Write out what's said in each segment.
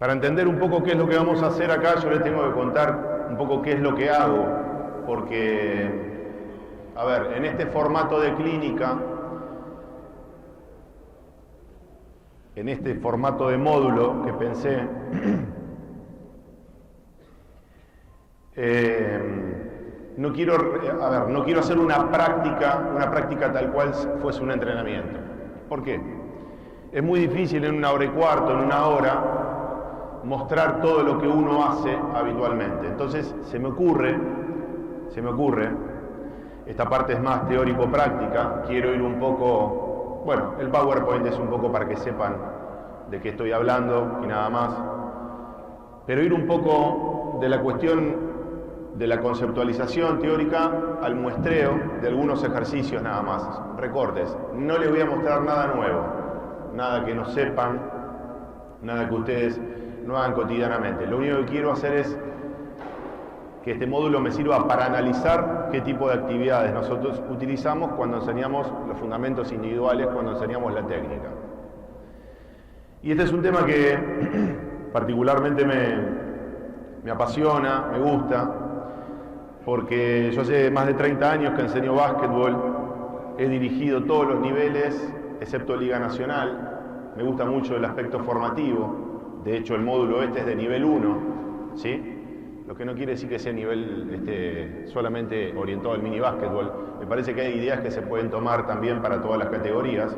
Para entender un poco qué es lo que vamos a hacer acá, yo les tengo que contar un poco qué es lo que hago, porque, a ver, en este formato de clínica, en este formato de módulo que pensé, no quiero hacer una práctica tal cual fuese un entrenamiento. ¿Por qué? Es muy difícil en una hora y cuarto, en una hora, mostrar todo lo que uno hace habitualmente. Entonces se me ocurre, esta parte es más teórico-práctica, quiero ir un poco, bueno, el PowerPoint es un poco para que sepan de qué estoy hablando y nada más, pero ir un poco de la cuestión de la conceptualización teórica al muestreo de algunos ejercicios nada más, recortes. No les voy a mostrar nada nuevo, nada que no sepan, nada que ustedes no hagan cotidianamente. Lo único que quiero hacer es que este módulo me sirva para analizar qué tipo de actividades nosotros utilizamos cuando enseñamos los fundamentos individuales, cuando enseñamos la técnica. Y este es un tema que particularmente me apasiona, me gusta, porque yo hace más de 30 años que enseño básquetbol, he dirigido todos los niveles, excepto Liga Nacional, me gusta mucho el aspecto formativo. De hecho, el módulo este es de nivel 1, ¿sí? Lo que no quiere decir que sea nivel solamente orientado al mini básquetbol. Me parece que hay ideas que se pueden tomar también para todas las categorías.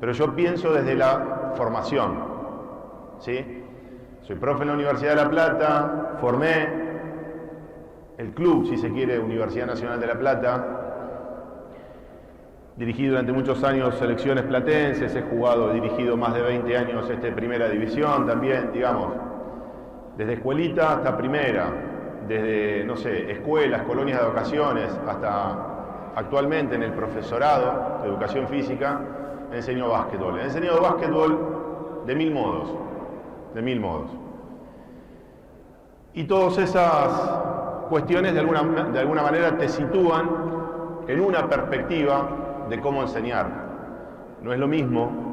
Pero yo pienso desde la formación, ¿sí? Soy profe en la Universidad de La Plata, formé el club, si se quiere, Universidad Nacional de La Plata. Dirigí durante muchos años selecciones platenses, he dirigido más de 20 años primera división también, digamos, desde escuelita hasta primera, desde, no sé, escuelas, colonias de vacaciones, hasta actualmente en el profesorado de educación física, enseño básquetbol. He enseñado básquetbol de mil modos. Y todas esas cuestiones de alguna manera te sitúan en una perspectiva de cómo enseñar. No es lo mismo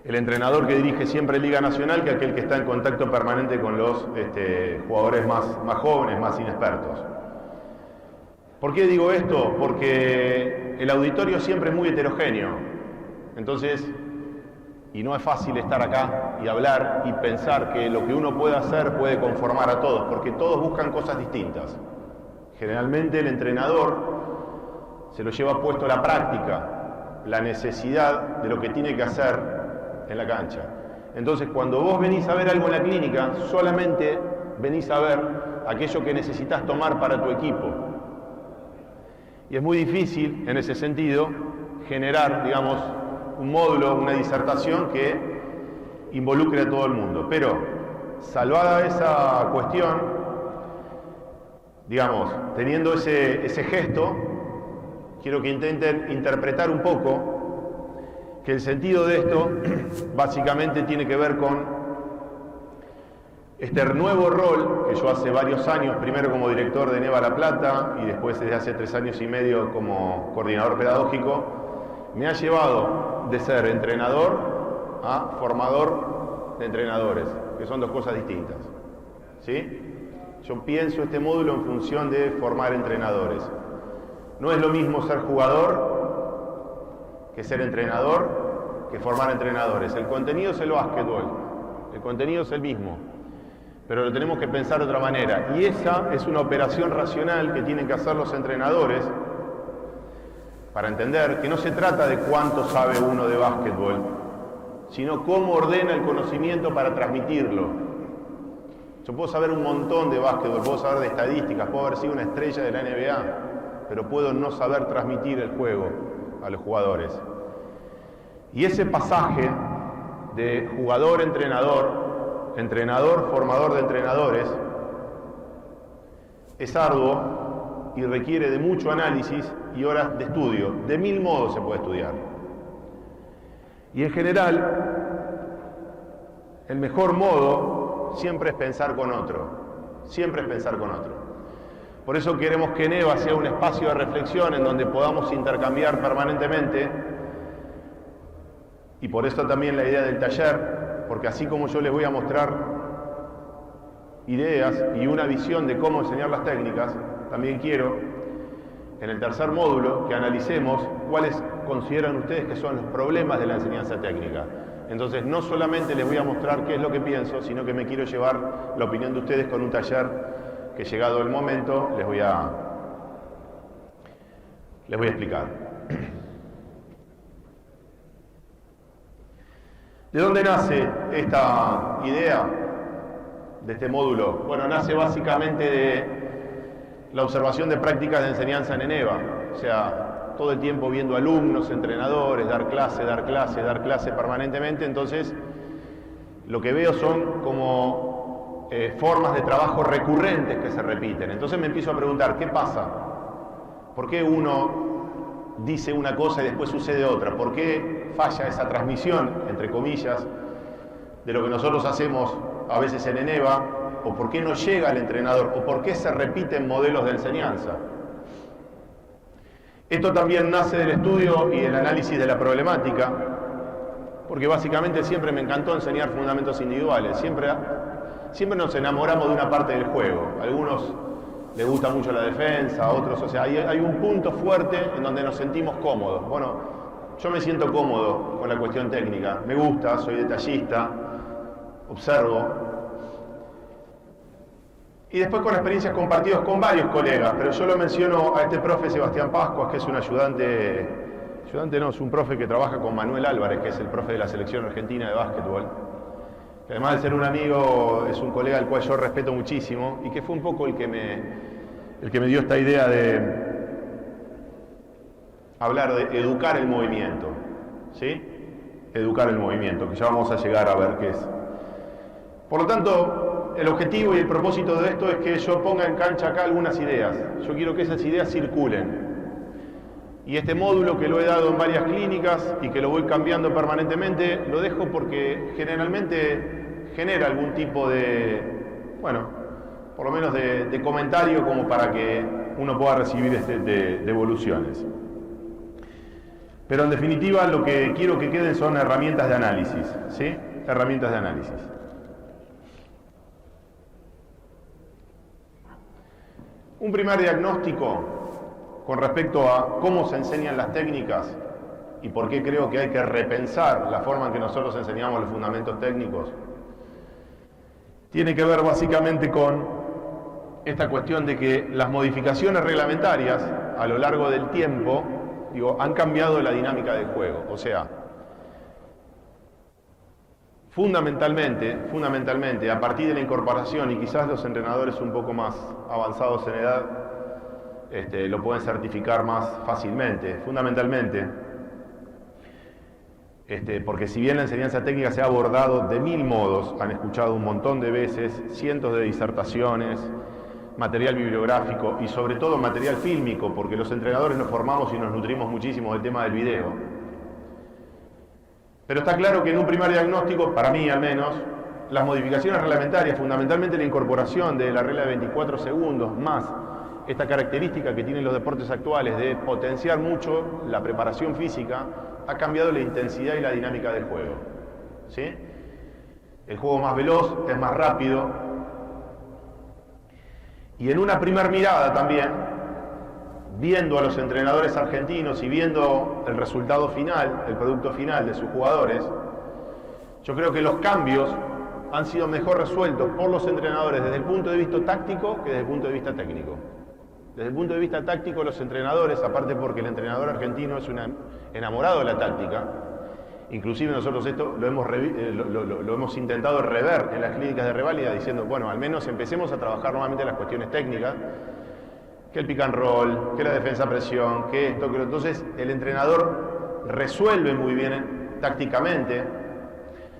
el entrenador que dirige siempre Liga Nacional que aquel que está en contacto permanente con los jugadores más jóvenes, más inexpertos. ¿Por qué digo esto? Porque el auditorio siempre es muy heterogéneo. Entonces, y no es fácil estar acá y hablar y pensar que lo que uno puede hacer puede conformar a todos, porque todos buscan cosas distintas. Generalmente el entrenador se lo lleva puesto la práctica, la necesidad de lo que tiene que hacer en la cancha. Entonces, cuando vos venís a ver algo en la clínica, solamente venís a ver aquello que necesitas tomar para tu equipo. Y es muy difícil, en ese sentido, generar, digamos, un módulo, una disertación que involucre a todo el mundo. Pero, salvada esa cuestión, digamos, teniendo ese gesto, quiero que intenten interpretar un poco que el sentido de esto básicamente tiene que ver con este nuevo rol que yo hace varios años, primero como director de Neva La Plata y después desde hace 3 años y medio como coordinador pedagógico, me ha llevado de ser entrenador a formador de entrenadores, que son dos cosas distintas, ¿sí? Yo pienso este módulo en función de formar entrenadores. No es lo mismo ser jugador que ser entrenador, que formar entrenadores. El contenido es el básquetbol, el contenido es el mismo, pero lo tenemos que pensar de otra manera. Y esa es una operación racional que tienen que hacer los entrenadores para entender que no se trata de cuánto sabe uno de básquetbol, sino cómo ordena el conocimiento para transmitirlo. Yo puedo saber un montón de básquetbol, puedo saber de estadísticas, puedo haber sido una estrella de la NBA, pero puedo no saber transmitir el juego a los jugadores. Y ese pasaje de jugador-entrenador, entrenador-formador de entrenadores, es arduo y requiere de mucho análisis y horas de estudio. De 1000 modos se puede estudiar. Y en general, el mejor modo siempre es pensar con otro. Siempre es pensar con otro. Por eso queremos que Neva sea un espacio de reflexión en donde podamos intercambiar permanentemente, y por eso también la idea del taller, porque así como yo les voy a mostrar ideas y una visión de cómo enseñar las técnicas, también quiero, en el tercer módulo, que analicemos cuáles consideran ustedes que son los problemas de la enseñanza técnica. Entonces, no solamente les voy a mostrar qué es lo que pienso, sino que me quiero llevar la opinión de ustedes con un taller que, llegado el momento, les voy a explicar. ¿De dónde nace esta idea de este módulo? Bueno, nace básicamente de la observación de prácticas de enseñanza en ENEVA. O sea, todo el tiempo viendo alumnos, entrenadores, dar clase permanentemente. Entonces, lo que veo son como formas de trabajo recurrentes que se repiten. Entonces me empiezo a preguntar, ¿qué pasa? ¿Por qué uno dice una cosa y después sucede otra? ¿Por qué falla esa transmisión, entre comillas, de lo que nosotros hacemos a veces en ENEVA? ¿O por qué no llega al entrenador? ¿O por qué se repiten modelos de enseñanza? Esto también nace del estudio y del análisis de la problemática, porque básicamente siempre me encantó enseñar fundamentos individuales. Siempre nos enamoramos de una parte del juego. A algunos les gusta mucho la defensa, a otros, o sea, hay un punto fuerte en donde nos sentimos cómodos. Bueno, yo me siento cómodo con la cuestión técnica, me gusta, soy detallista, observo. Y después con experiencias compartidas con varios colegas, pero yo lo menciono a este profe Sebastián Pascuas, que es un ayudante no, es un profe que trabaja con Manuel Álvarez, que es el profe de la selección argentina de básquetbol. Que además de ser un amigo, es un colega al cual yo respeto muchísimo y que fue un poco el que me dio esta idea de hablar de educar el movimiento, ¿sí? Educar el movimiento, que ya vamos a llegar a ver qué es. Por lo tanto, el objetivo y el propósito de esto es que yo ponga en cancha acá algunas ideas. Yo quiero que esas ideas circulen. Y este módulo, que lo he dado en varias clínicas y que lo voy cambiando permanentemente, lo dejo porque generalmente genera algún tipo de, bueno, por lo menos de comentario, como para que uno pueda recibir devoluciones. Pero en definitiva lo que quiero que queden son herramientas de análisis, ¿sí? Herramientas de análisis. Un primer diagnóstico con respecto a cómo se enseñan las técnicas y por qué creo que hay que repensar la forma en que nosotros enseñamos los fundamentos técnicos, tiene que ver básicamente con esta cuestión de que las modificaciones reglamentarias a lo largo del tiempo, han cambiado la dinámica del juego. O sea, fundamentalmente, a partir de la incorporación, y quizás los entrenadores un poco más avanzados en edad lo pueden certificar más fácilmente, fundamentalmente, porque si bien la enseñanza técnica se ha abordado de 1000 modos, han escuchado un montón de veces, cientos de disertaciones, material bibliográfico y sobre todo material fílmico, porque los entrenadores nos formamos y nos nutrimos muchísimo del tema del video. Pero está claro que en un primer diagnóstico, para mí al menos, las modificaciones reglamentarias, fundamentalmente la incorporación de la regla de 24 segundos, más esta característica que tienen los deportes actuales de potenciar mucho la preparación física, ha cambiado la intensidad y la dinámica del juego, ¿sí? El juego es más veloz, es más rápido, y en una primera mirada también, viendo a los entrenadores argentinos y viendo el resultado final, el producto final de sus jugadores, yo creo que los cambios han sido mejor resueltos por los entrenadores desde el punto de vista táctico que desde el punto de vista técnico. Desde el punto de vista táctico, los entrenadores, aparte porque el entrenador argentino es un enamorado de la táctica, inclusive nosotros esto lo hemos intentado rever en las clínicas de reválida, diciendo, bueno, al menos empecemos a trabajar nuevamente las cuestiones técnicas, que el pick and roll, que la defensa a presión, que esto, que lo. Entonces el entrenador resuelve muy bien tácticamente.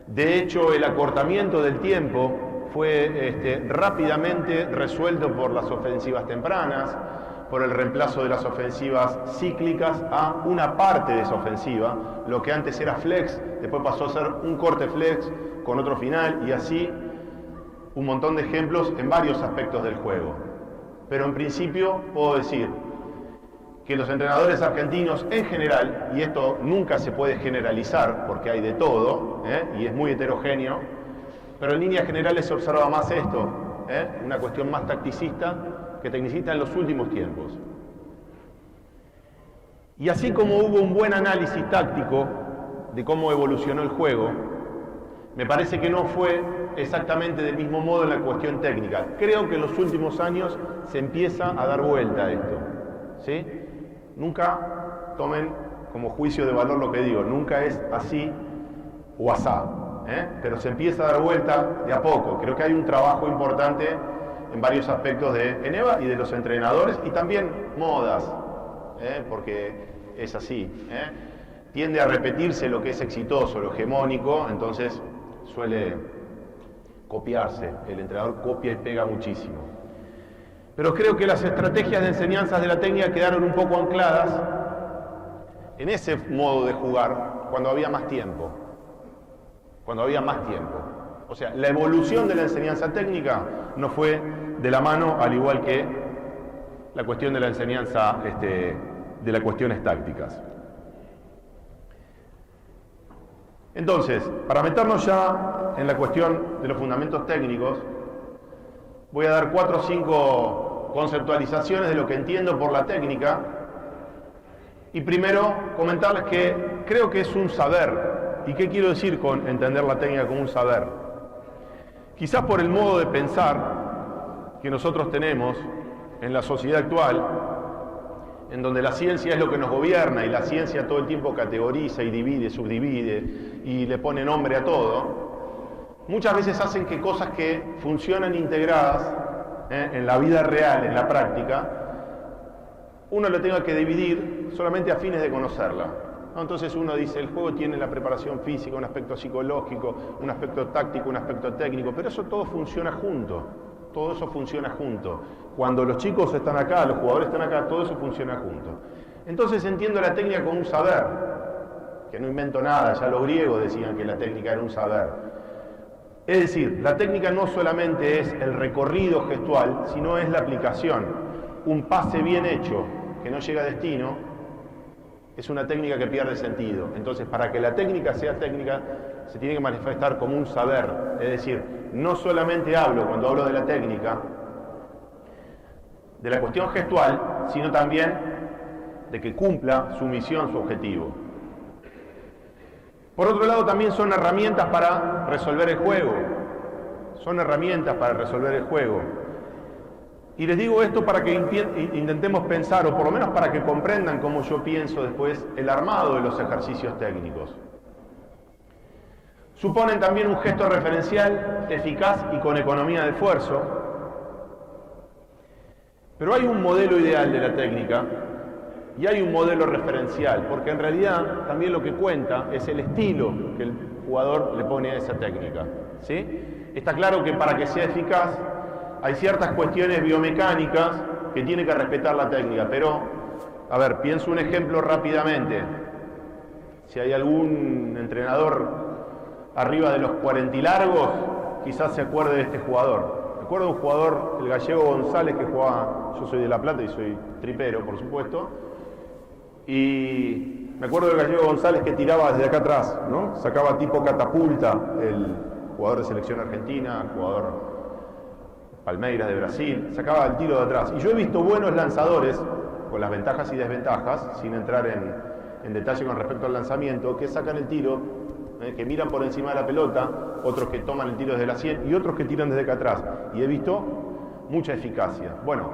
De hecho, el acortamiento del tiempo fue rápidamente resuelto por las ofensivas tempranas, por el reemplazo de las ofensivas cíclicas a una parte de esa ofensiva. Lo que antes era flex, después pasó a ser un corte flex con otro final, y así un montón de ejemplos en varios aspectos del juego. Pero en principio puedo decir que los entrenadores argentinos en general, y esto nunca se puede generalizar porque hay de todo, y es muy heterogéneo, pero en líneas generales se observa más esto, una cuestión más tacticista que tecnicista en los últimos tiempos. Y así como hubo un buen análisis táctico de cómo evolucionó el juego, me parece que no fue exactamente del mismo modo en la cuestión técnica. Creo que en los últimos años se empieza a dar vuelta a esto, ¿sí? Nunca tomen como juicio de valor lo que digo, nunca es así o asá, pero se empieza a dar vuelta de a poco. Creo que hay un trabajo importante en varios aspectos de ENEVA y de los entrenadores, y también modas, porque es así. Tiende a repetirse lo que es exitoso, lo hegemónico, entonces suele copiarse. El entrenador copia y pega muchísimo. Pero creo que las estrategias de enseñanzas de la técnica quedaron un poco ancladas en ese modo de jugar cuando había más tiempo. Cuando había más tiempo. O sea, la evolución de la enseñanza técnica no fue de la mano, al igual que la cuestión de la enseñanza de las cuestiones tácticas. Entonces, para meternos ya en la cuestión de los fundamentos técnicos, voy a dar 4 o 5 conceptualizaciones de lo que entiendo por la técnica, y primero comentarles que creo que es un saber. ¿Y qué quiero decir con entender la técnica como un saber? Quizás por el modo de pensar que nosotros tenemos en la sociedad actual, en donde la ciencia es lo que nos gobierna y la ciencia todo el tiempo categoriza y divide, subdivide y le pone nombre a todo, muchas veces hacen que cosas que funcionan integradas en la vida real, en la práctica, uno lo tenga que dividir solamente a fines de conocerla. Entonces uno dice, el juego tiene la preparación física, un aspecto psicológico, un aspecto táctico, un aspecto técnico, pero eso todo funciona junto. Todo eso funciona junto. Cuando los chicos están acá, los jugadores están acá, todo eso funciona junto. Entonces entiendo la técnica como un saber, que no invento nada, ya los griegos decían que la técnica era un saber. Es decir, la técnica no solamente es el recorrido gestual, sino es la aplicación. Un pase bien hecho que no llega a destino es una técnica que pierde sentido. Entonces, para que la técnica sea técnica, se tiene que manifestar como un saber. Es decir, no solamente hablo, cuando hablo de la técnica, de la cuestión gestual, sino también de que cumpla su misión, su objetivo. Por otro lado, también son herramientas para resolver el juego. Son herramientas para resolver el juego. Y les digo esto para que intentemos pensar, o por lo menos para que comprendan cómo yo pienso después el armado de los ejercicios técnicos. Suponen también un gesto referencial, eficaz y con economía de esfuerzo. Pero hay un modelo ideal de la técnica y hay un modelo referencial, porque en realidad también lo que cuenta es el estilo que el jugador le pone a esa técnica, ¿sí? Está claro que para que sea eficaz hay ciertas cuestiones biomecánicas que tiene que respetar la técnica, pero, a ver, pienso un ejemplo rápidamente. Si hay algún entrenador arriba de los 40 y largos, quizás se acuerde de este jugador. Me acuerdo de un jugador, el gallego González, que jugaba, yo soy de La Plata y soy tripero, por supuesto, y me acuerdo del gallego González que tiraba desde acá atrás, ¿no? Sacaba tipo catapulta, el jugador de selección argentina, jugador Palmeiras de Brasil, sacaba el tiro de atrás. Y yo he visto buenos lanzadores, con las ventajas y desventajas, sin entrar en detalle con respecto al lanzamiento, que sacan el tiro, que miran por encima de la pelota, otros que toman el tiro desde la 100 y otros que tiran desde acá atrás. Y he visto mucha eficacia. Bueno,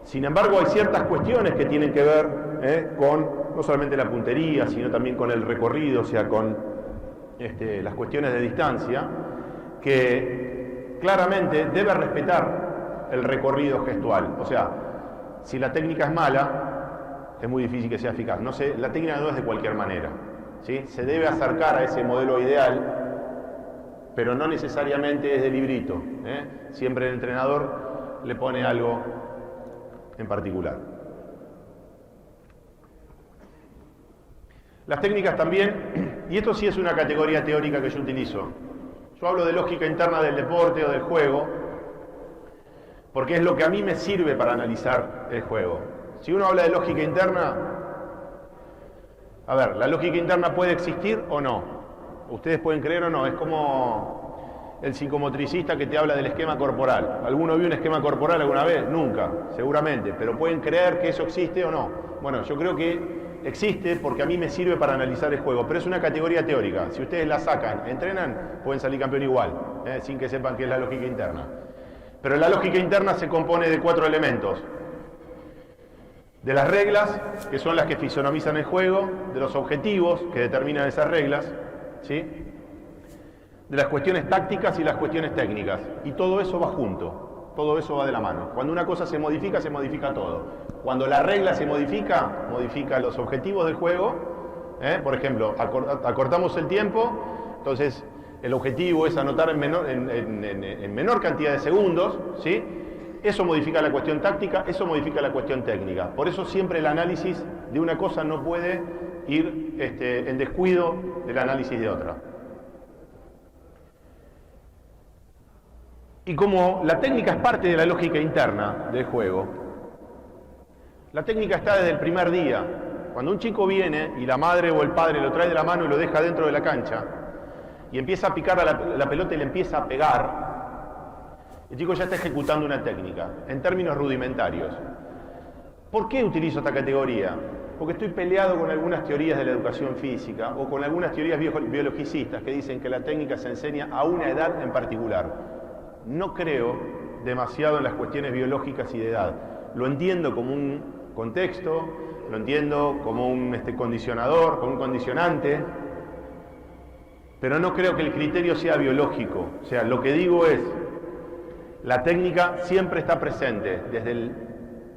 sin embargo hay ciertas cuestiones que tienen que ver con no solamente la puntería, sino también con el recorrido, o sea, con las cuestiones de distancia, que claramente debe respetar el recorrido gestual. O sea, si la técnica es mala, es muy difícil que sea eficaz. No sé, la técnica no es de cualquier manera, ¿sí? Se debe acercar a ese modelo ideal, pero no necesariamente es de librito, Siempre el entrenador le pone algo en particular. Las técnicas también, y esto sí es una categoría teórica que yo utilizo. Yo hablo de lógica interna del deporte o del juego, porque es lo que a mí me sirve para analizar el juego. Si uno habla de lógica interna, a ver, ¿la lógica interna puede existir o no? Ustedes pueden creer o no, es como el psicomotricista que te habla del esquema corporal. ¿Alguno vio un esquema corporal alguna vez? Nunca, seguramente, pero pueden creer que eso existe o no. Bueno, yo creo que existe porque a mí me sirve para analizar el juego, pero es una categoría teórica. Si ustedes la sacan, entrenan, pueden salir campeón igual, sin que sepan qué es la lógica interna. Pero la lógica interna se compone de 4 elementos. De las reglas, que son las que fisonomizan el juego, de los objetivos, que determinan esas reglas, ¿sí? De las cuestiones tácticas y las cuestiones técnicas. Y todo eso va junto, todo eso va de la mano. Cuando una cosa se modifica todo. Cuando la regla se modifica, modifica los objetivos del juego. Por ejemplo, acortamos el tiempo, entonces el objetivo es anotar en menor cantidad de segundos, ¿sí? Eso modifica la cuestión táctica, eso modifica la cuestión técnica. Por eso siempre el análisis de una cosa no puede ir en descuido del análisis de otra. Y como la técnica es parte de la lógica interna del juego, la técnica está desde el primer día. Cuando un chico viene y la madre o el padre lo trae de la mano y lo deja dentro de la cancha y empieza a picar a la pelota y le empieza a pegar, el chico ya está ejecutando una técnica, en términos rudimentarios. ¿Por qué utilizo esta categoría? Porque estoy peleado con algunas teorías de la educación física o con algunas teorías biologicistas que dicen que la técnica se enseña a una edad en particular. No creo demasiado en las cuestiones biológicas y de edad. Lo entiendo como un contexto, lo entiendo como un condicionador, como un condicionante, pero no creo que el criterio sea biológico. O sea, lo que digo es, la técnica siempre está presente, desde el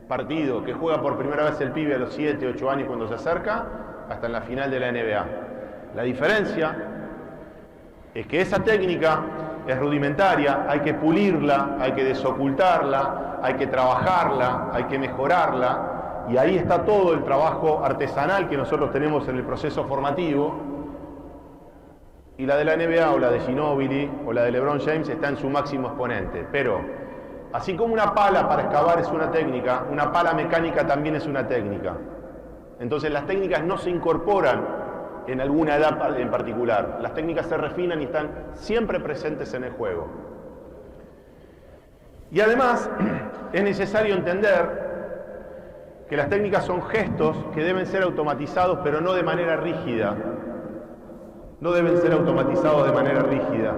partido que juega por primera vez el pibe a los 7, 8 años cuando se acerca, hasta en la final de la NBA. La diferencia es que esa técnica es rudimentaria, hay que pulirla, hay que desocultarla, hay que trabajarla, hay que mejorarla, y ahí está todo el trabajo artesanal que nosotros tenemos en el proceso formativo. Y la de la NBA o la de Ginóbili o la de LeBron James está en su máximo exponente. Pero, así como una pala para excavar es una técnica, una pala mecánica también es una técnica. Entonces las técnicas no se incorporan en alguna edad en particular. Las técnicas se refinan y están siempre presentes en el juego. Y además, es necesario entender que las técnicas son gestos que deben ser automatizados, pero no de manera rígida. No deben ser automatizados de manera rígida.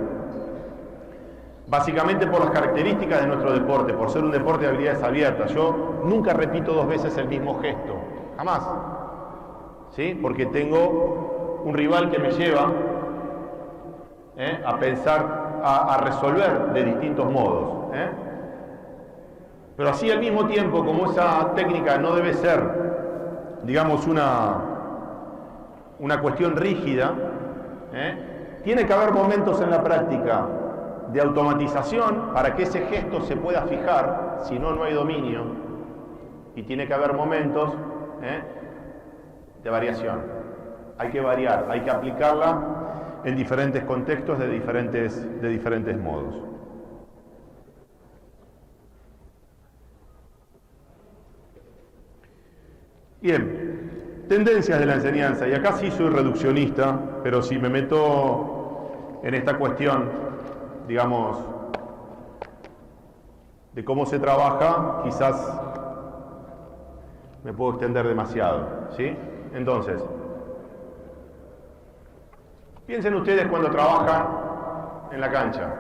Básicamente por las características de nuestro deporte, por ser un deporte de habilidades abiertas. Yo nunca repito 2 veces el mismo gesto, jamás. ¿Sí? Porque tengo un rival que me lleva a pensar, a resolver de distintos modos. Pero así al mismo tiempo, como esa técnica no debe ser, digamos, una cuestión rígida, tiene que haber momentos en la práctica de automatización para que ese gesto se pueda fijar, si no, no hay dominio, y tiene que haber momentos de variación. Hay que variar, hay que aplicarla en diferentes contextos de diferentes modos. Bien, tendencias de la enseñanza, y acá sí soy reduccionista, pero si me meto en esta cuestión, digamos, de cómo se trabaja, quizás me puedo extender demasiado, ¿sí? Entonces, piensen ustedes cuando trabajan en la cancha.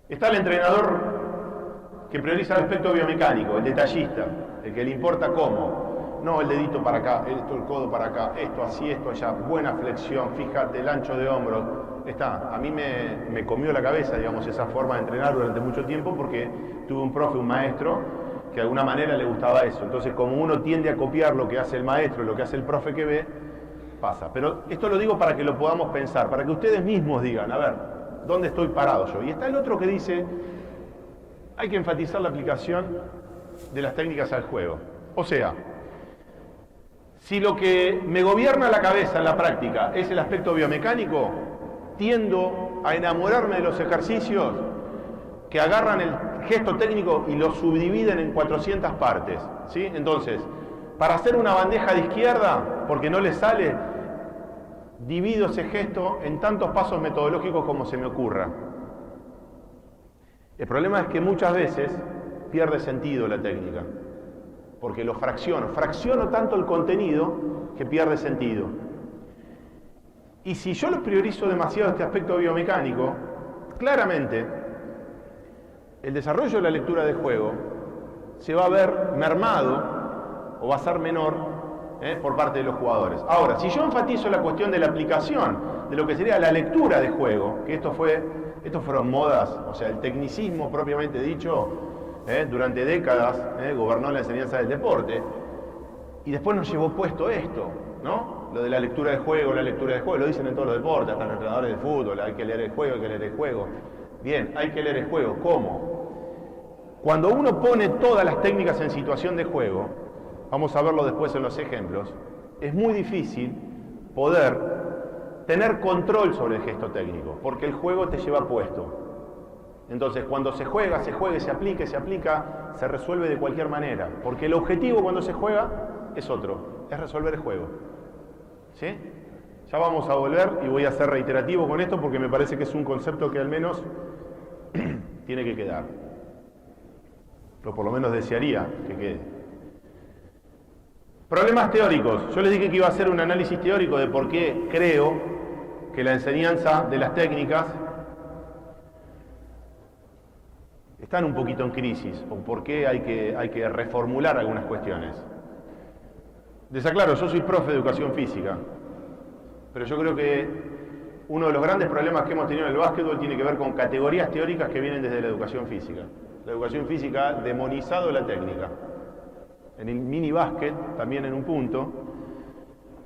Está el entrenador que prioriza el aspecto biomecánico, el detallista, el que le importa cómo. No el dedito para acá, esto el codo para acá, esto así, esto allá, buena flexión, fíjate el ancho de hombros. A mí me comió la cabeza, digamos, esa forma de entrenar durante mucho tiempo porque tuve un profe, un maestro, que de alguna manera le gustaba eso. Entonces, como uno tiende a copiar lo que hace el maestro, lo que hace el profe que ve, pasa. Pero esto lo digo para que lo podamos pensar, para que ustedes mismos digan, a ver, ¿dónde estoy parado yo? Y está el otro que dice, hay que enfatizar la aplicación de las técnicas al juego. O sea, si lo que me gobierna la cabeza en la práctica es el aspecto biomecánico, tiendo a enamorarme de los ejercicios que gesto técnico y lo subdividen en 400 partes, ¿sí? Entonces, para hacer una bandeja de izquierda, porque no le sale, divido ese gesto en tantos pasos metodológicos como se me ocurra. El problema es que muchas veces pierde sentido la técnica, porque lo fracciono tanto el contenido que pierde sentido. Y si yo lo priorizo demasiado este aspecto biomecánico, claramente el desarrollo de la lectura de juego se va a ver mermado o va a ser menor por parte de los jugadores. Ahora, si yo enfatizo la cuestión de la aplicación de lo que sería la lectura de juego, que estos fueron modas, o sea, el tecnicismo propiamente dicho, durante décadas gobernó la enseñanza del deporte, y después nos llevó puesto esto, ¿no? Lo de la lectura de juego, lo dicen en todos los deportes, hasta los entrenadores de fútbol, hay que leer el juego, hay que leer el juego. Bien, hay que leer el juego. ¿Cómo? Cuando uno pone todas las técnicas en situación de juego, vamos a verlo después en los ejemplos, es muy difícil poder tener control sobre el gesto técnico, porque el juego te lleva puesto. Entonces, cuando se juega, se aplica, se resuelve de cualquier manera, porque el objetivo cuando se juega es otro, es resolver el juego. ¿Sí? Ya vamos a volver y voy a ser reiterativo con esto porque me parece que es un concepto que al menos tiene que quedar. O por lo menos desearía que quede. Problemas teóricos. Yo les dije que iba a hacer un análisis teórico de por qué creo que la enseñanza de las técnicas están un poquito en crisis, o por qué hay que reformular algunas cuestiones. Les aclaro, yo soy profe de educación física, pero yo creo que uno de los grandes problemas que hemos tenido en el básquetbol tiene que ver con categorías teóricas que vienen desde la educación física. La educación física ha demonizado la técnica. En el mini básquet, también en un punto,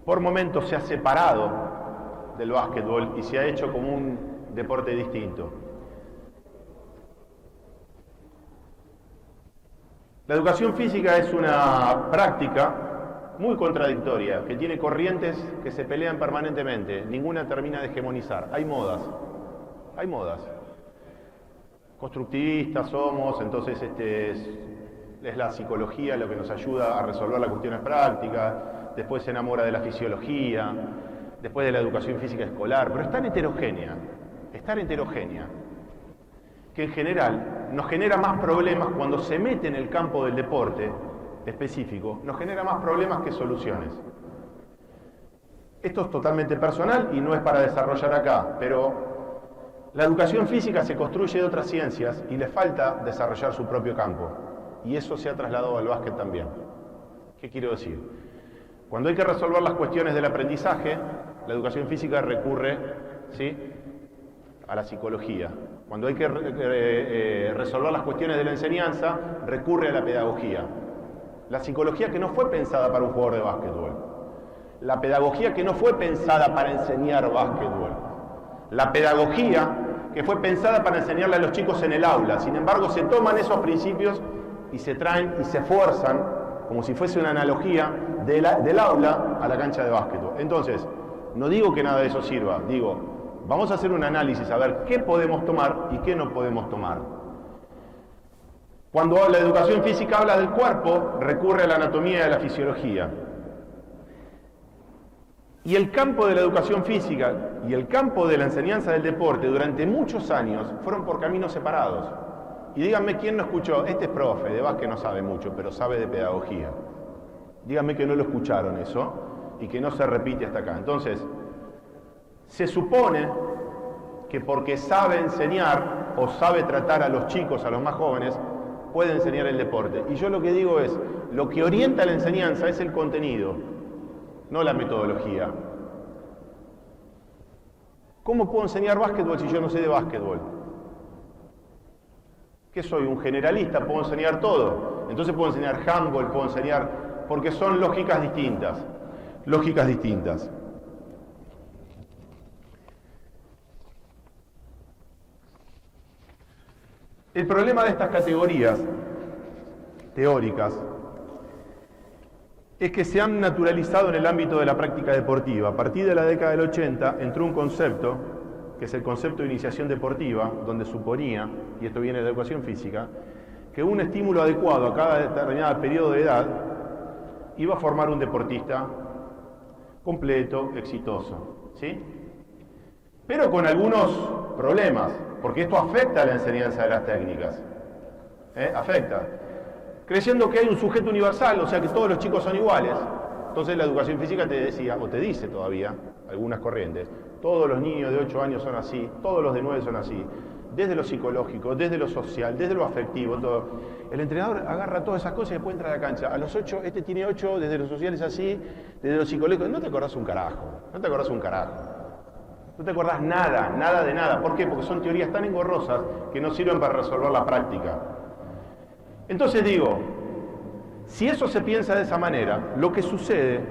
por momentos se ha separado del básquetbol y se ha hecho como un deporte distinto. La educación física es una práctica muy contradictoria, que tiene corrientes que se pelean permanentemente, ninguna termina de hegemonizar. Hay modas. Constructivistas somos, entonces es la psicología lo que nos ayuda a resolver las cuestiones prácticas, después se enamora de la fisiología, después de la educación física escolar, pero es tan heterogénea, que en general nos genera más problemas cuando se mete en el campo del deporte específico, nos genera más problemas que soluciones. Esto es totalmente personal y no es para desarrollar acá, pero la educación física se construye de otras ciencias y le falta desarrollar su propio campo. Y eso se ha trasladado al básquet también. ¿Qué quiero decir? Cuando hay que resolver las cuestiones del aprendizaje, la educación física recurre, ¿sí?, a la psicología. Cuando hay que resolver las cuestiones de la enseñanza, recurre a la pedagogía. La psicología que no fue pensada para un jugador de básquetbol. La pedagogía que no fue pensada para enseñar básquetbol. La pedagogía que fue pensada para enseñarle a los chicos en el aula. Sin embargo, se toman esos principios y se traen y se fuerzan, como si fuese una analogía, del aula a la cancha de básquetbol. Entonces, no digo que nada de eso sirva, digo, vamos a hacer un análisis a ver qué podemos tomar y qué no podemos tomar. Cuando la educación física habla del cuerpo, recurre a la anatomía y a la fisiología. Y el campo de la educación física y el campo de la enseñanza del deporte durante muchos años fueron por caminos separados. Y díganme quién no escuchó, este es profe, de básquet no sabe mucho, pero sabe de pedagogía. Díganme que no lo escucharon eso y que no se repite hasta acá. Entonces, se supone que porque sabe enseñar o sabe tratar a los chicos, a los más jóvenes, puede enseñar el deporte. Y yo lo que digo es, lo que orienta la enseñanza es el contenido, no la metodología. ¿Cómo puedo enseñar básquetbol si yo no sé de básquetbol? ¿Qué soy? ¿Un generalista? ¿Puedo enseñar todo? Entonces puedo enseñar handball, puedo enseñar... porque son lógicas distintas. Lógicas distintas. El problema de estas categorías teóricas es que se han naturalizado en el ámbito de la práctica deportiva. A partir de la década del 80 entró un concepto que es el concepto de iniciación deportiva, donde suponía, y esto viene de la educación física, que un estímulo adecuado a cada determinado periodo de edad iba a formar un deportista completo, exitoso, ¿sí? Pero con algunos problemas, porque esto afecta a la enseñanza de las técnicas, afecta, creyendo que hay un sujeto universal, o sea que todos los chicos son iguales. Entonces la educación física te decía, o te dice todavía, algunas corrientes, todos los niños de 8 años son así, todos los de 9 son así, desde lo psicológico, desde lo social, desde lo afectivo, todo. El entrenador agarra todas esas cosas y después entra a la cancha. A los 8, este tiene 8, desde lo social es así, desde lo psicológico. No te acordás un carajo, no te acordás un carajo. No te acordás nada, nada de nada. ¿Por qué? Porque son teorías tan engorrosas que no sirven para resolver la práctica. Entonces digo, si eso se piensa de esa manera, lo que sucede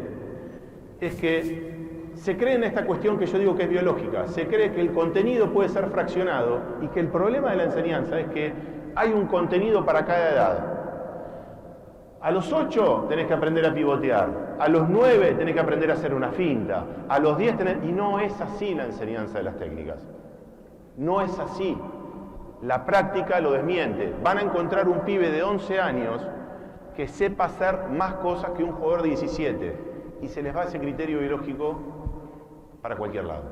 es que se cree en esta cuestión que yo digo que es biológica, se cree que el contenido puede ser fraccionado y que el problema de la enseñanza es que hay un contenido para cada edad. A los 8 tenés que aprender a pivotear, a los 9 tenés que aprender a hacer una finta, a los 10 tenés... Y no es así la enseñanza de las técnicas. No es así. La práctica lo desmiente. Van a encontrar un pibe de 11 años que sepa hacer más cosas que un jugador de 17 y se les va ese criterio biológico para cualquier lado.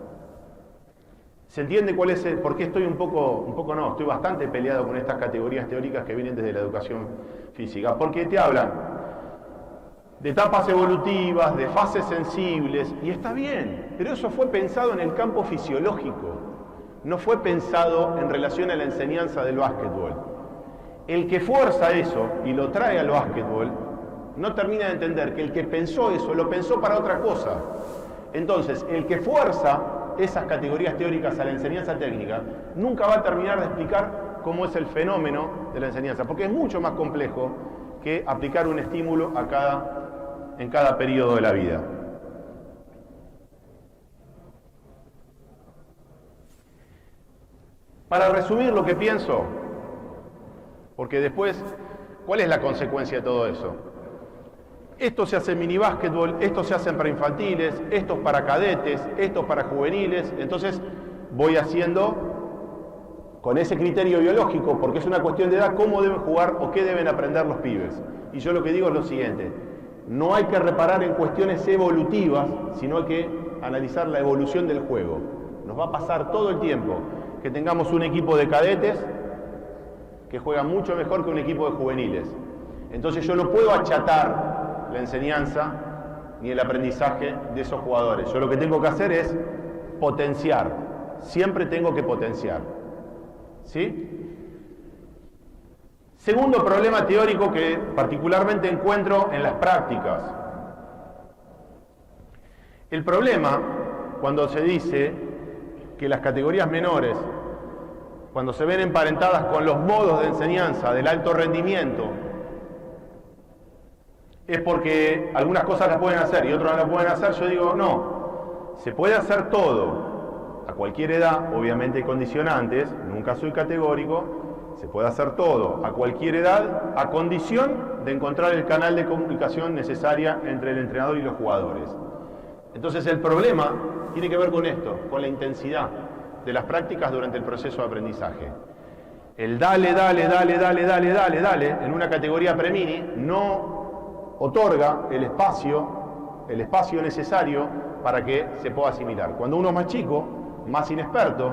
¿Se entiende cuál es el, por qué estoy estoy bastante peleado con estas categorías teóricas que vienen desde la educación física? Porque te hablan de etapas evolutivas, de fases sensibles, y está bien, pero eso fue pensado en el campo fisiológico, no fue pensado en relación a la enseñanza del básquetbol. El que fuerza eso y lo trae al básquetbol no termina de entender que el que pensó eso lo pensó para otra cosa. Entonces, el que fuerza esas categorías teóricas a la enseñanza técnica nunca va a terminar de explicar cómo es el fenómeno de la enseñanza, porque es mucho más complejo que aplicar un estímulo en cada periodo de la vida. Para resumir lo que pienso, porque después, ¿cuál es la consecuencia de todo eso? Esto se hace en minibásquetbol, esto se hace para infantiles, esto es para cadetes, esto es para juveniles. Entonces voy haciendo con ese criterio biológico, porque es una cuestión de edad, cómo deben jugar o qué deben aprender los pibes. Y yo lo que digo es lo siguiente, no hay que reparar en cuestiones evolutivas, sino hay que analizar la evolución del juego. Nos va a pasar todo el tiempo que tengamos un equipo de cadetes que juega mucho mejor que un equipo de juveniles. Entonces yo no puedo achatar la enseñanza ni el aprendizaje de esos jugadores. Yo lo que tengo que hacer es potenciar. Siempre tengo que potenciar. ¿Sí? Segundo problema teórico que particularmente encuentro en las prácticas. El problema, cuando se dice que las categorías menores, cuando se ven emparentadas con los modos de enseñanza del alto rendimiento, es porque algunas cosas las pueden hacer y otras no las pueden hacer. Yo digo, no, se puede hacer todo a cualquier edad, obviamente hay condicionantes, nunca soy categórico, se puede hacer todo a cualquier edad a condición de encontrar el canal de comunicación necesaria entre el entrenador y los jugadores. Entonces el problema tiene que ver con esto, con la intensidad de las prácticas durante el proceso de aprendizaje. El dale en una categoría premini no otorga el espacio necesario para que se pueda asimilar. Cuando uno es más chico, más inexperto,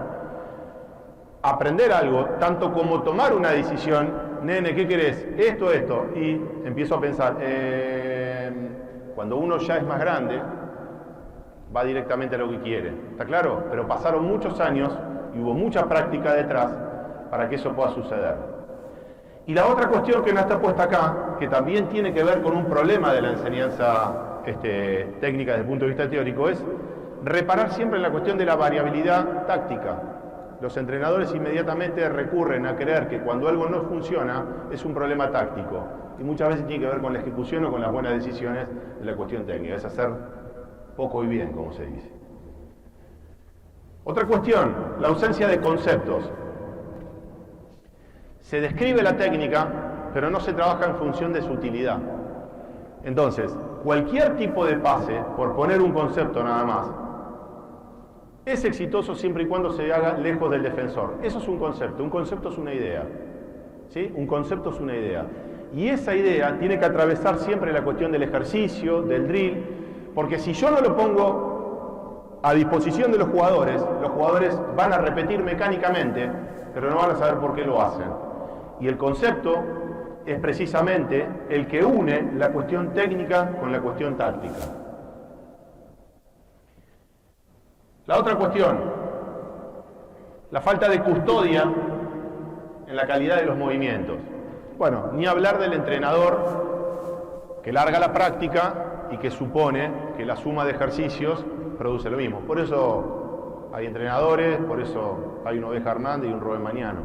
aprender algo, tanto como tomar una decisión, nene, ¿qué querés? Esto, y empiezo a pensar, cuando uno ya es más grande, va directamente a lo que quiere, ¿está claro? Pero pasaron muchos años y hubo mucha práctica detrás para que eso pueda suceder. Y la otra cuestión que no está puesta acá, que también tiene que ver con un problema de la enseñanza técnica desde el punto de vista teórico, es reparar siempre en la cuestión de la variabilidad táctica. Los entrenadores inmediatamente recurren a creer que cuando algo no funciona es un problema táctico, y muchas veces tiene que ver con la ejecución o con las buenas decisiones de la cuestión técnica, es hacer poco y bien, como se dice. Otra cuestión, la ausencia de conceptos. Se describe la técnica, pero no se trabaja en función de su utilidad. Entonces, cualquier tipo de pase, por poner un concepto nada más, es exitoso siempre y cuando se haga lejos del defensor. Eso es un concepto es una idea. ¿Sí? Un concepto es una idea. Y esa idea tiene que atravesar siempre la cuestión del ejercicio, del drill, porque si yo no lo pongo a disposición de los jugadores van a repetir mecánicamente, pero no van a saber por qué lo hacen. Y el concepto es precisamente el que une la cuestión técnica con la cuestión táctica. La otra cuestión, la falta de custodia en la calidad de los movimientos. Bueno, ni hablar del entrenador que larga la práctica y que supone que la suma de ejercicios produce lo mismo. Por eso hay entrenadores, por eso hay un Oveja Hernández y un Rubén Mañano.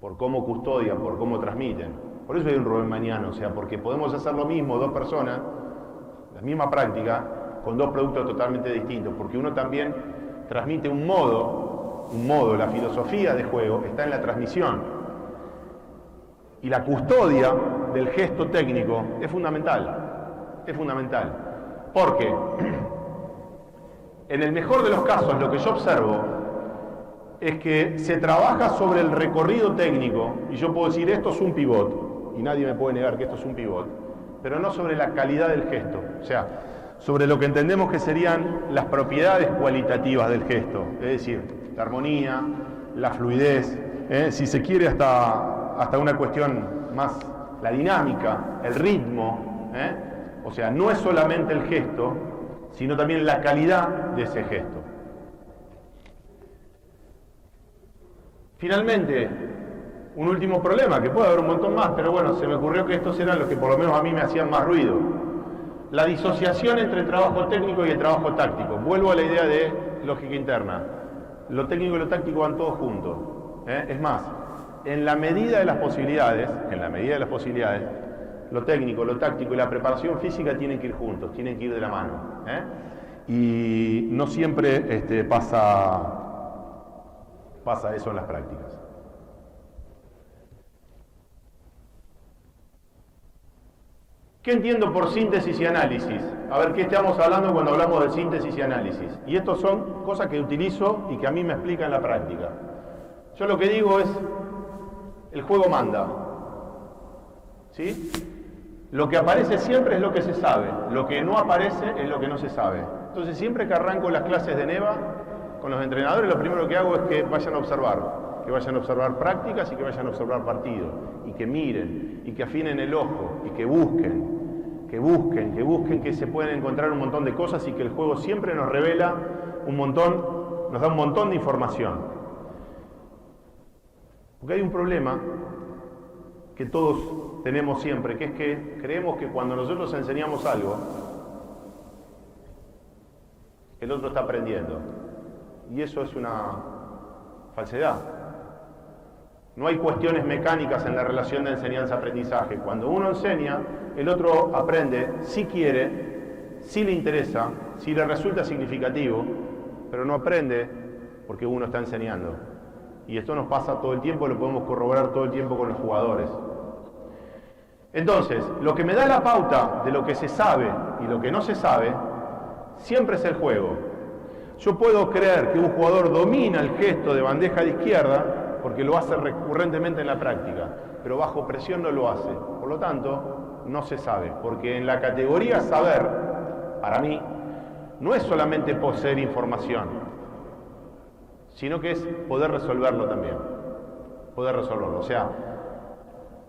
Por cómo custodian, por cómo transmiten. Por eso hay un Rubén Mañano, o sea, porque podemos hacer lo mismo, dos personas, la misma práctica, con dos productos totalmente distintos, porque uno también transmite un modo, la filosofía de juego está en la transmisión. Y la custodia del gesto técnico es fundamental, porque en el mejor de los casos lo que yo observo es que se trabaja sobre el recorrido técnico, y yo puedo decir esto es un pivot, y nadie me puede negar que esto es un pivot, pero no sobre la calidad del gesto, o sea, sobre lo que entendemos que serían las propiedades cualitativas del gesto, es decir, la armonía, la fluidez, si se quiere hasta una cuestión más, la dinámica, el ritmo, o sea, no es solamente el gesto, sino también la calidad de ese gesto. Finalmente, un último problema, que puede haber un montón más, pero bueno, se me ocurrió que estos eran los que por lo menos a mí me hacían más ruido. La disociación entre el trabajo técnico y el trabajo táctico. Vuelvo a la idea de lógica interna. Lo técnico y lo táctico van todos juntos. Es más, en la medida de las posibilidades, lo técnico, lo táctico y la preparación física tienen que ir juntos, tienen que ir de la mano. Y no siempre pasa eso en las prácticas. ¿Qué entiendo por síntesis y análisis? A ver, ¿qué estamos hablando cuando hablamos de síntesis y análisis? Y estos son cosas que utilizo y que a mí me explican la práctica. Yo lo que digo es, el juego manda. ¿Sí? Lo que aparece siempre es lo que se sabe, lo que no aparece es lo que no se sabe. Entonces, siempre que arranco las clases de NEVA con los entrenadores, lo primero que hago es que vayan a observar prácticas y que vayan a observar partidos, y que miren, y que afinen el ojo, y que busquen, que se pueden encontrar un montón de cosas y que el juego siempre nos revela nos da un montón de información. Porque hay un problema que todos tenemos siempre, que es que creemos que cuando nosotros enseñamos algo, el otro está aprendiendo. Y eso es una falsedad. No hay cuestiones mecánicas en la relación de enseñanza-aprendizaje. Cuando uno enseña, el otro aprende si quiere, si le interesa, si le resulta significativo, pero no aprende porque uno está enseñando. Y esto nos pasa todo el tiempo, lo podemos corroborar todo el tiempo con los jugadores. Entonces, lo que me da la pauta de lo que se sabe y lo que no se sabe, siempre es el juego. Yo puedo creer que un jugador domina el gesto de bandeja de izquierda porque lo hace recurrentemente en la práctica, pero bajo presión no lo hace. Por lo tanto, no se sabe, porque en la categoría saber, para mí, no es solamente poseer información, sino que es poder resolverlo también. O sea,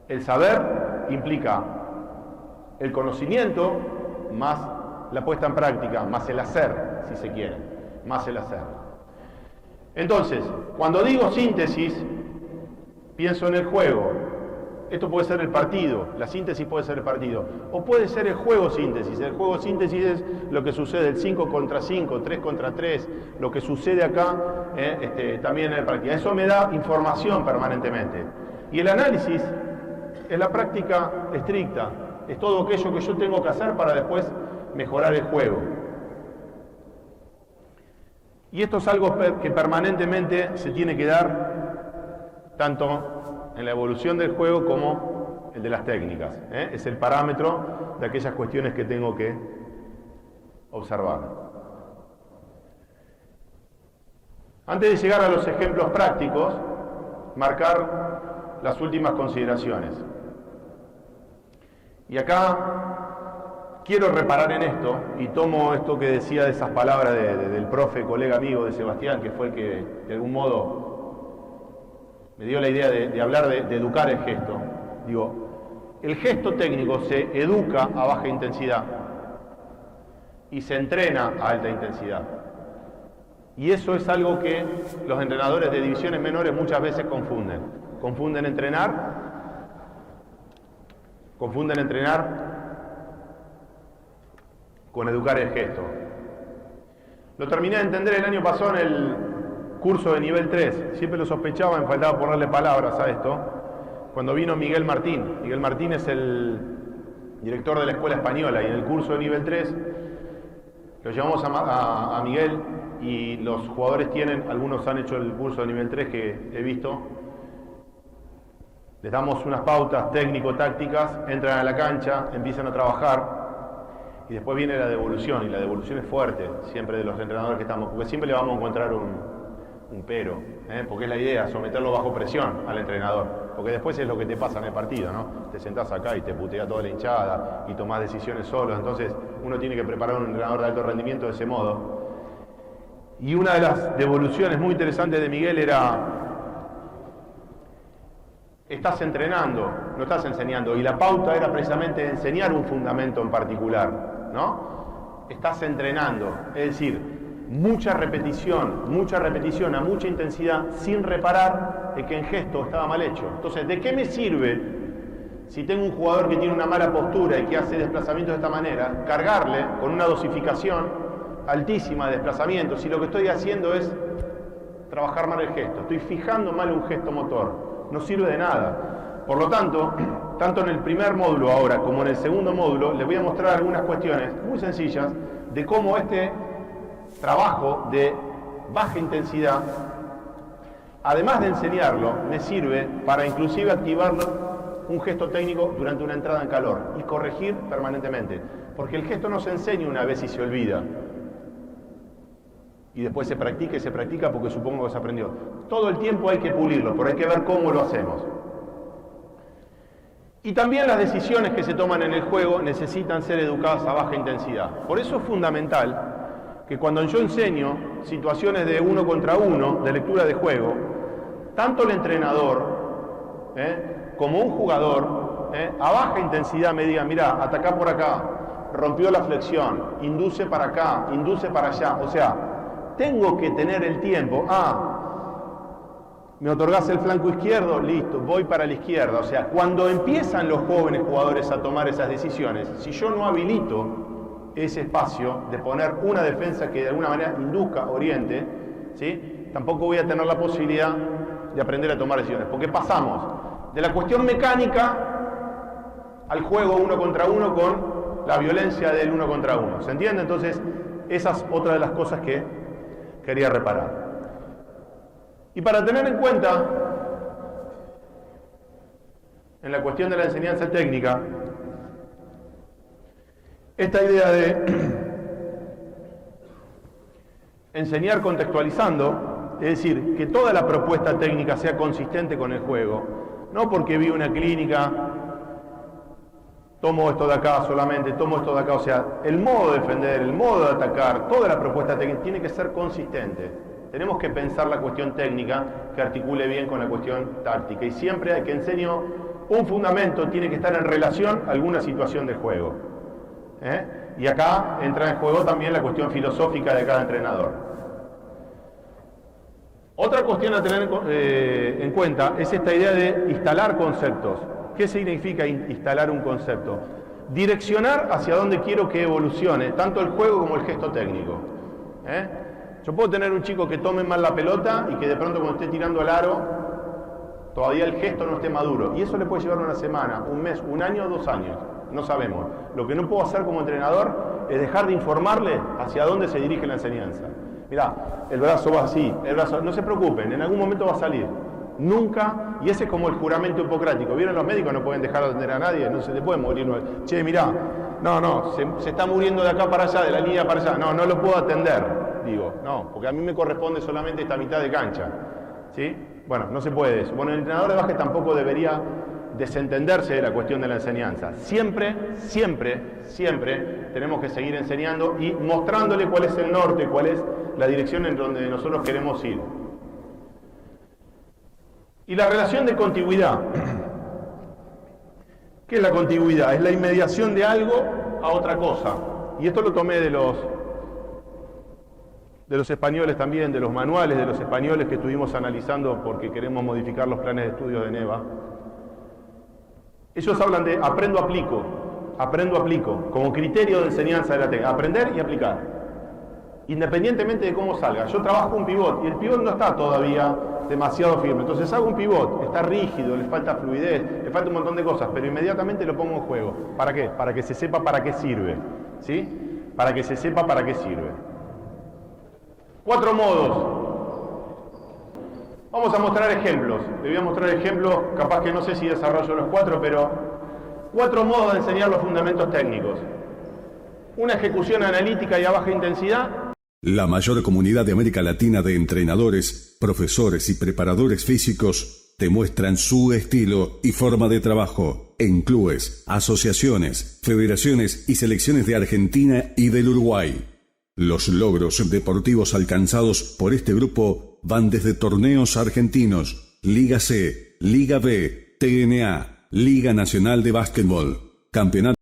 el saber implica el conocimiento más la puesta en práctica, más el hacer, si se quiere, más el hacer. Entonces, cuando digo síntesis, pienso en el juego. Esto puede ser el partido, la síntesis puede ser el partido, o puede ser el juego síntesis. El juego síntesis es lo que sucede, el 5 contra 5, 3 contra 3, lo que sucede acá, también en la práctica. Eso me da información permanentemente. Y el análisis es la práctica estricta, es todo aquello que yo tengo que hacer para después mejorar el juego. Y esto es algo que permanentemente se tiene que dar tanto en la evolución del juego como el de las técnicas. Es el parámetro de aquellas cuestiones que tengo que observar. Antes de llegar a los ejemplos prácticos, marcar las últimas consideraciones. Y acá quiero reparar en esto, y tomo esto que decía de esas palabras del profe, colega amigo de Sebastián, que fue el que de algún modo me dio la idea de hablar de educar el gesto. Digo, el gesto técnico se educa a baja intensidad y se entrena a alta intensidad. Y eso es algo que los entrenadores de divisiones menores muchas veces confunden. Confunden entrenar con educar el gesto. Lo terminé de entender el año pasado en el curso de nivel 3. Siempre lo sospechaba, me faltaba ponerle palabras a esto. Cuando vino Miguel Martín. Miguel Martín es el director de la Escuela Española, y en el curso de nivel 3 lo llevamos a Miguel, y los jugadores algunos han hecho el curso de nivel 3 que he visto. Les damos unas pautas técnico-tácticas, entran a la cancha, empiezan a trabajar, y después viene la devolución, y la devolución es fuerte, siempre de los entrenadores que estamos, porque siempre le vamos a encontrar un pero, porque es la idea, someterlo bajo presión al entrenador, porque después es lo que te pasa en el partido, ¿no? Te sentás acá y te putea toda la hinchada, y tomás decisiones solo, entonces uno tiene que preparar un entrenador de alto rendimiento de ese modo. Y una de las devoluciones muy interesantes de Miguel era: estás entrenando, no estás enseñando, y la pauta era precisamente enseñar un fundamento en particular, ¿no? Estás entrenando, es decir, mucha repetición a mucha intensidad sin reparar de que en gesto estaba mal hecho. Entonces, ¿de qué me sirve si tengo un jugador que tiene una mala postura y que hace desplazamientos de esta manera, cargarle con una dosificación altísima de desplazamiento, si lo que estoy haciendo es trabajar mal el gesto, estoy fijando mal un gesto motor? No sirve de nada. Por lo tanto, tanto en el primer módulo ahora como en el segundo módulo, les voy a mostrar algunas cuestiones muy sencillas de cómo este trabajo de baja intensidad, además de enseñarlo, me sirve para inclusive activarlo un gesto técnico durante una entrada en calor y corregir permanentemente, porque el gesto no se enseña una vez y se olvida y después se practica y se practica porque supongo que se aprendió. Todo el tiempo hay que pulirlo, pero hay que ver cómo lo hacemos. Y también las decisiones que se toman en el juego necesitan ser educadas a baja intensidad. Por eso es fundamental que cuando yo enseño situaciones de 1 contra 1, de lectura de juego, tanto el entrenador como un jugador a baja intensidad me diga: mirá, atacá por acá, rompió la flexión, induce para acá, induce para allá. O sea, tengo que tener el tiempo. ¿Me otorgás el flanco izquierdo? Listo, voy para la izquierda. O sea, cuando empiezan los jóvenes jugadores a tomar esas decisiones, si yo no habilito ese espacio de poner una defensa que de alguna manera induzca, oriente, ¿sí?, tampoco voy a tener la posibilidad de aprender a tomar decisiones, porque pasamos de la cuestión mecánica al juego 1 contra 1 con la violencia del 1 contra 1. ¿Se entiende? Entonces, esa es otra de las cosas que quería reparar. Y para tener en cuenta, en la cuestión de la enseñanza técnica, esta idea de enseñar contextualizando, es decir, que toda la propuesta técnica sea consistente con el juego, no porque vi una clínica, tomo esto de acá solamente, tomo esto de acá, o sea, el modo de defender, el modo de atacar, toda la propuesta técnica tiene que ser consistente. Tenemos que pensar la cuestión técnica que articule bien con la cuestión táctica, y siempre que enseño un fundamento tiene que estar en relación a alguna situación de juego. Y acá entra en juego también la cuestión filosófica de cada entrenador. Otra cuestión a tener en cuenta es esta idea de instalar conceptos. ¿Qué significa instalar un concepto? Direccionar hacia dónde quiero que evolucione, tanto el juego como el gesto técnico. Yo puedo tener un chico que tome mal la pelota y que de pronto cuando esté tirando al aro, todavía el gesto no esté maduro. Y eso le puede llevar una semana, un mes, un año, 2 años. No sabemos. Lo que no puedo hacer como entrenador es dejar de informarle hacia dónde se dirige la enseñanza. Mirá, el brazo va así, el brazo... No se preocupen, en algún momento va a salir. Nunca, y ese es como el juramento hipocrático. ¿Vieron? Los médicos no pueden dejar de atender a nadie, no se le puede morir. Che, mirá, se está muriendo de acá para allá, de la línea para allá. No lo puedo atender. objetivo. No, porque a mí me corresponde solamente esta mitad de cancha. ¿Sí? Bueno, no se puede eso. Bueno, el entrenador de básquet tampoco debería desentenderse de la cuestión de la enseñanza. Siempre, siempre, siempre tenemos que seguir enseñando y mostrándole cuál es el norte, cuál es la dirección en donde nosotros queremos ir. Y la relación de contigüidad. ¿Qué es la contigüidad? Es la inmediación de algo a otra cosa. Y esto lo tomé de los españoles también, de los manuales de los españoles que estuvimos analizando porque queremos modificar los planes de estudio de NEVA. Ellos hablan de aprendo, aplico, como criterio de enseñanza de la técnica, aprender y aplicar. Independientemente de cómo salga. Yo trabajo un pivot y el pivot no está todavía demasiado firme. Entonces hago un pivot, está rígido, le falta fluidez, le falta un montón de cosas, pero inmediatamente lo pongo en juego. ¿Para qué? Para que se sepa para qué sirve. ¿Sí? Para que se sepa para qué sirve. 4 modos. Vamos a mostrar ejemplos. Le voy a mostrar ejemplos, capaz que no sé si desarrollo los 4, pero 4 modos de enseñar los fundamentos técnicos. Una ejecución analítica y a baja intensidad. La mayor comunidad de América Latina de entrenadores, profesores y preparadores físicos demuestran su estilo y forma de trabajo en clubes, asociaciones, federaciones y selecciones de Argentina y del Uruguay. Los logros deportivos alcanzados por este grupo van desde torneos argentinos, Liga C, Liga B, TNA, Liga Nacional de Básquetbol, Campeonato